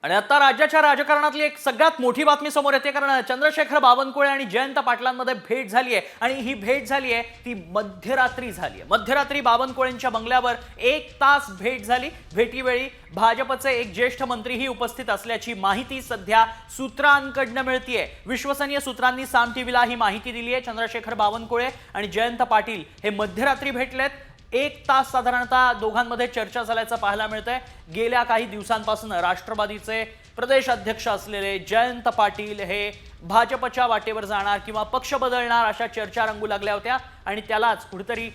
आणि आता राज्याच्या राजकारणातली एक सगळ्यात मोठी बातमी समोर येते, कारण चंद्रशेखर बावनकुळे आणि जयंत पाटलांमध्ये भेट झाली आहे आणि ही भेट झाली आहे ती मध्यरात्री झाली आहे। मध्यरात्री बावनकुळेंच्या बंगल्यावर 1 तास भेट झाली। भेटीवेळी भाजपचे एक ज्येष्ठ मंत्रीही उपस्थित असल्याची माहिती सध्या सूत्रांकडून मिळतेय। विश्वसनीय सूत्रांनी साम टीव्हीला ही माहिती दिली आहे। चंद्रशेखर बावनकुळे आणि जयंत पाटील हे मध्यरात्री भेटलेत। 1 तास साधारणतः दोघांमध्ये चर्चा झाल्याचं पाहायला मिळतंय। गेल्या काही दिवसांपासून राष्ट्रवादीचे प्रदेश अध्यक्ष असलेले जयंत पाटील हे भाजपच्या वाटेवर जाणार किंवा पक्ष बदलणार अशा चर्चा रंगू लागल्या होत्या आणि त्यालाच कुठेतरी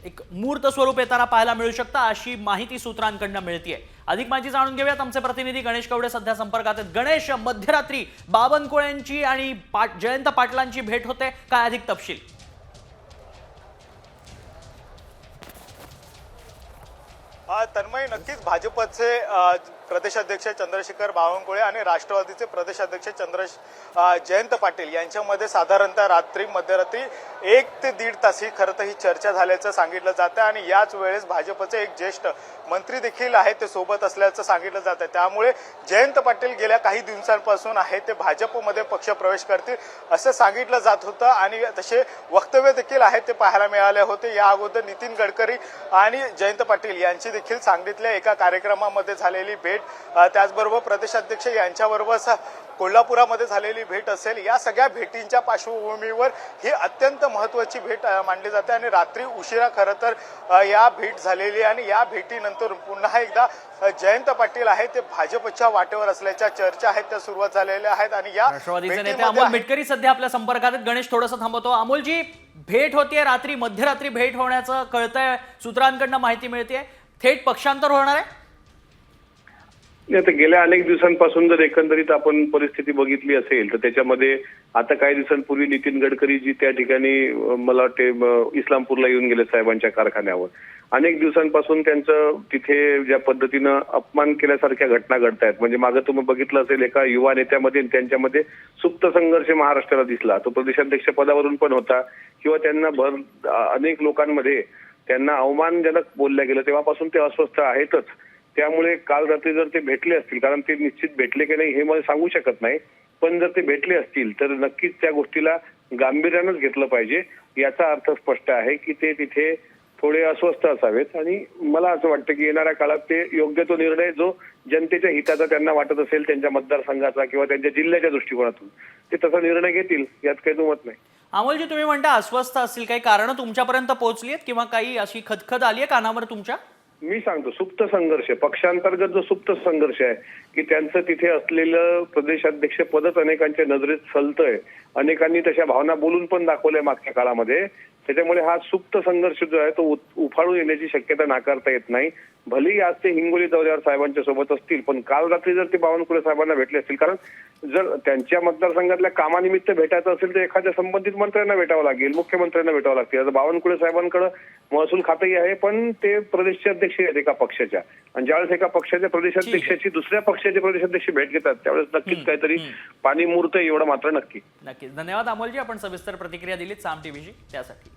एक मूर्त स्वरूप येताना पाहायला मिळू शकता अशी माहिती सूत्रांकडून मिळतेय। अधिक माहिती जाणून घेऊयात। आमचे प्रतिनिधी गणेश कवडे सध्या संपर्कात आहेत। गणेश, मध्यरात्री बावनकुळेंची आणि जयंत पाटलांची भेट होते, काय अधिक तपशील? तन्मय, नक्कीच भाजपचे प्रदेशाध्यक्ष चंद्रशेखर बावनकुळे आणि राष्ट्रवादीचे प्रदेशाध्यक्ष जयंत पाटील यांच्यामध्ये साधारणतः मध्यरात्री 1 ते 1.5 तास ही खरं तर ही चर्चा झाल्याचं सांगितलं जातं आणि याच वेळेस भाजपचे एक ज्येष्ठ मंत्री देखील आहेत ते सोबत असल्याचं सांगितलं जातं। त्यामुळे जयंत पाटील गेल्या काही दिवसांपासून आहे ते भाजपमध्ये पक्षप्रवेश करतील असं सांगितलं जात होतं आणि तसे वक्तव्य देखील आहेत ते पाहायला मिळाले होते। या अगोदर नितीन गडकरी आणि जयंत पाटील यांची देखील सांगलीतल्या एका कार्यक्रमामध्ये झालेली भेट, त्याचबरोबर प्रदेशाध्यक्ष यांच्याबरोबर कोल्हापुरामध्ये झालेली भेट असेल, या सगळ्या भेटींच्या पार्श्वभूमीवर ही अत्यंत महत्त्वाची भेट मानली जाते आणि रात्री उशिरा खरं तर या भेट झालेली आणि या भेटीनंतर पुन्हा एकदा जयंत पाटील आहे ते भाजपच्या वाटेवर असल्याच्या चर्चा आहेत त्या सुरुवात झालेल्या आहेत आणि या राष्ट्रवादीचे नेते अमोल मिटकरी सध्या आपल्या संपर्कात आहेत। गणेश, थोडंसं थांबवतो। अमोलजी, भेट होतीये रात्री, मध्यरात्री भेट होण्याचं कळतंय, सूत्रांकडून माहिती मिळतेय, थेट पक्षांतर होणार आहे? आता गेल्या अनेक दिवसांपासून जर एकंदरीत आपण परिस्थिती बघितली असेल तर त्याच्यामध्ये आता काही दिवसांपूर्वी नितीन गडकरी जी त्या ठिकाणी मला वाटते इस्लामपूरला येऊन गेले साहेबांच्या कारखान्यावर, अनेक दिवसांपासून त्यांचं तिथे ज्या पद्धतीनं अपमान केल्यासारख्या घटना घडत आहेत। म्हणजे मागे तुम्ही बघितलं असेल एका युवा नेत्यामध्ये त्यांच्यामध्ये सुप्त संघर्ष महाराष्ट्राला दिसला, तो प्रदेशाध्यक्ष पदावरून पण होता किंवा त्यांना अनेक लोकांमध्ये त्यांना अवमानजनक बोलल्या गेलं, तेव्हापासून ते अस्वस्थ आहेतच। त्यामुळे काल रात्री जर ते भेटले असतील, कारण ते निश्चित भेटले की नाही हे मला सांगू शकत नाही, पण जर ते भेटले असतील तर नक्कीच त्या गोष्टीला गांभीर्यानंच घेतलं पाहिजे। याचा अर्थ स्पष्ट आहे की ते तिथे थोडे अस्वस्थ असावेत आणि मला असं वाटतं की येणाऱ्या काळात ते योग्य तो निर्णय जो जनतेच्या हिताचा त्यांना वाटत असेल, त्यांच्या मतदारसंघाचा किंवा त्यांच्या जिल्ह्याच्या दृष्टिकोनातून, ते तसा निर्णय घेतील, यात काही दुमत नाही। अमोलजी, तुम्ही म्हणता अस्वस्थ असतील, काही कारण तुमच्यापर्यंत पोहोचली आहेत किंवा काही अशी खदखद आली आहे कानावर तुमच्या? मी सांगतो, सुप्त संघर्ष, पक्षांतर्गत जो सुप्त संघर्ष आहे की त्यांचं तिथे असलेलं प्रदेशाध्यक्ष पदच अनेकांच्या नजरेत सलतंय, अनेकांनी तशा भावना बोलून पण दाखवल्या मागच्या काळामध्ये। त्याच्यामुळे हा सुप्त संघर्ष जो आहे तो उफाळून येण्याची शक्यता नाकारता येत नाही। भलेही आज ते हिंगोली दौऱ्यावर साहेबांच्या सोबत असतील, पण काल रात्री जर ते बावनकुळे साहेबांना भेटले असतील, कारण जर त्यांच्या मतदारसंघातल्या कामानिमित्त भेटायचं असेल तर एखाद्या संबंधित मंत्र्यांना भेटावं लागेल, मुख्यमंत्र्यांना भेटावं लागतील। आता बावनकुळे साहेबांकडे महसूल खातंही आहे, पण ते प्रदेशाचे अध्यक्ष आहेत एका पक्षाच्या, आणि ज्यावेळेस एका पक्षाच्या प्रदेशाध्यक्षाची दुसऱ्या पक्षाचे प्रदेशाध्यक्ष भेट घेतात त्यावेळेस नक्कीच काहीतरी पाणी मुरतं, एवढं मात्र नक्की। नक्कीच, धन्यवाद अमोलजी, आपण सविस्तर प्रतिक्रिया दिलीत साम टीव्हीची त्यासाठी।